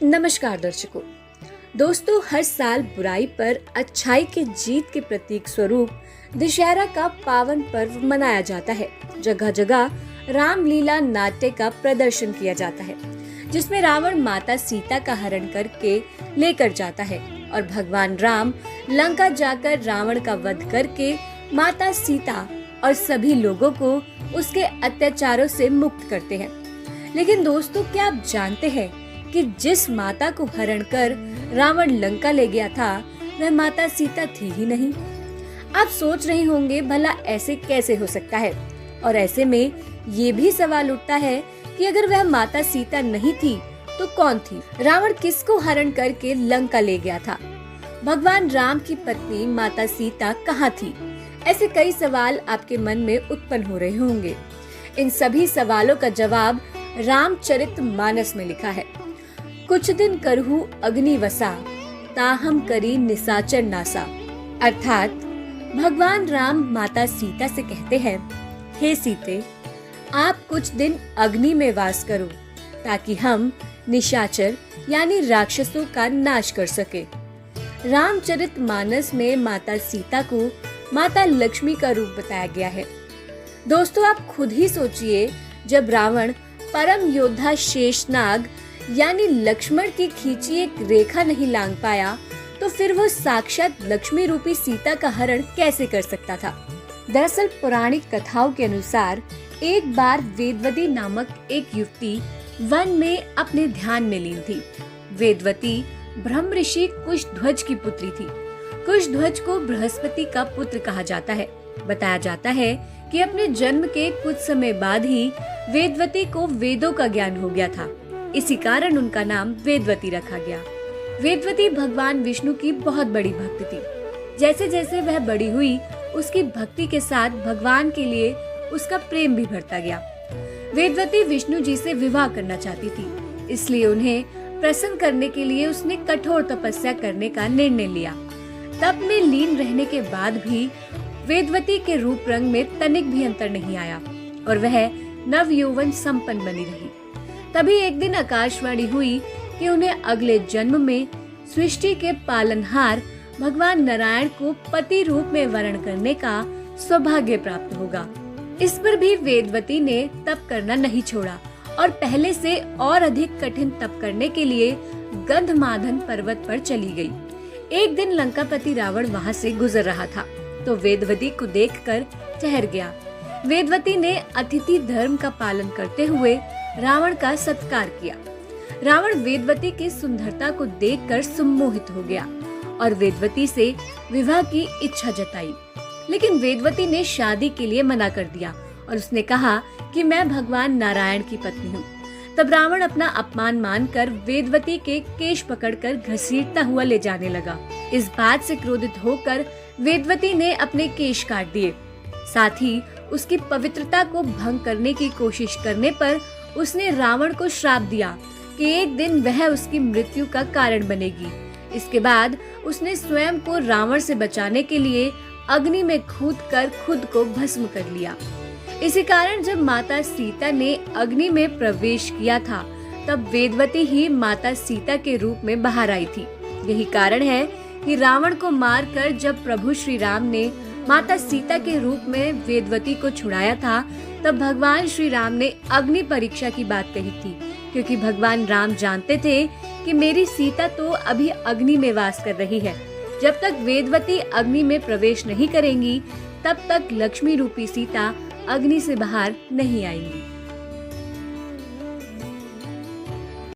नमस्कार दर्शकों। दोस्तों, हर साल बुराई पर अच्छाई के जीत के प्रतीक स्वरूप दशहरा का पावन पर्व मनाया जाता है। जगह जगह रामलीला नाट्य का प्रदर्शन किया जाता है, जिसमें रावण माता सीता का हरण करके लेकर जाता है और भगवान राम लंका जाकर रावण का वध करके माता सीता और सभी लोगों को उसके अत्याचारों से मुक्त करते हैं। लेकिन दोस्तों, क्या आप जानते हैं कि जिस माता को हरण कर रावण लंका ले गया था, वह माता सीता थी ही नहीं। आप सोच रहे होंगे, भला ऐसे कैसे हो सकता है? और ऐसे में ये भी सवाल उठता है कि अगर वह माता सीता नहीं थी तो कौन थी? रावण किसको हरण करके लंका ले गया था? भगवान राम की पत्नी माता सीता कहाँ थी? ऐसे कई सवाल आपके मन में उत्पन्न हो रहे होंगे। इन सभी सवालों का जवाब रामचरितमानस में लिखा है। कुछ दिन करहु अग्नि वसा, ताहम करी निशाचर नासा। अर्थात भगवान राम माता सीता से कहते हैं, हे सीते, आप कुछ दिन अग्नि में वास करो ताकि हम निशाचर यानी राक्षसों का नाश कर सके। रामचरितमानस में माता सीता को माता लक्ष्मी का रूप बताया गया है। दोस्तों, आप खुद ही सोचिए, जब रावण परम योद्धा शेषनाग यानी लक्ष्मण की खींची एक रेखा नहीं लांघ पाया, तो फिर वो साक्षात लक्ष्मी रूपी सीता का हरण कैसे कर सकता था? दरअसल पौराणिक कथाओं के अनुसार एक बार वेदवती नामक एक युवती वन में अपने ध्यान में लीन थी। वेदवती ब्रह्म ऋषि कुशध्वज की पुत्री थी। कुशध्वज को बृहस्पति का पुत्र कहा जाता है। बताया जाता है कि अपने जन्म के कुछ समय बाद ही वेदवती को वेदों का ज्ञान हो गया था। इसी कारण उनका नाम वेदवती रखा गया। वेदवती भगवान विष्णु की बहुत बड़ी भक्त थी। जैसे जैसे वह बड़ी हुई, उसकी भक्ति के साथ भगवान के लिए उसका प्रेम भी बढ़ता गया। वेदवती विष्णु जी से विवाह करना चाहती थी, इसलिए उन्हें प्रसन्न करने के लिए उसने कठोर तपस्या करने का निर्णय लिया। तप में लीन रहने के बाद भी वेदवती के रूप रंग में तनिक भी अंतर नहीं आया और वह नव यौवन संपन्न बनी रही। तभी एक दिन आकाशवाणी हुई कि उन्हें अगले जन्म में सृष्टि के पालनहार भगवान नारायण को पति रूप में वरण करने का सौभाग्य प्राप्त होगा। इस पर भी वेदवती ने तप करना नहीं छोड़ा और पहले से और अधिक कठिन तप करने के लिए गंधमादन पर्वत पर चली गई। एक दिन लंकापति रावण वहां से गुजर रहा था तो वेदवती को देखकर ठहर गया। वेदवती ने अतिथि धर्म का पालन करते हुए रावण का सत्कार किया। रावण वेदवती की सुंदरता को देखकर सम्मोहित हो गया और वेदवती से विवाह की इच्छा जताई। लेकिन वेदवती ने शादी के लिए मना कर दिया और उसने कहा कि मैं भगवान नारायण की पत्नी हूँ। तब रावण अपना अपमान मानकर वेदवती के केश पकड़कर घसीटता हुआ ले जाने लगा। इस बात से क्रोधित होकर वेदवती ने अपने केश काट दिए। साथ ही उसकी पवित्रता को भंग करने की कोशिश करने पर उसने रावण को श्राप दिया कि एक दिन वह उसकी मृत्यु का कारण बनेगी। इसके बाद उसने स्वयं को रावण से बचाने के लिए अग्नि में कूदकर खुद को भस्म कर लिया। इसी कारण जब माता सीता ने अग्नि में प्रवेश किया था, तब वेदवती ही माता सीता के रूप में बाहर आई थी। यही कारण है कि रावण को मारकर जब प्रभु श्री राम ने माता सीता के रूप में वेदवती को छुड़ाया था, तब भगवान श्री राम ने अग्नि परीक्षा की बात कही थी, क्योंकि भगवान राम जानते थे कि मेरी सीता तो अभी अग्नि में वास कर रही है। जब तक वेदवती अग्नि में प्रवेश नहीं करेंगी, तब तक लक्ष्मी रूपी सीता अग्नि से बाहर नहीं आएंगी।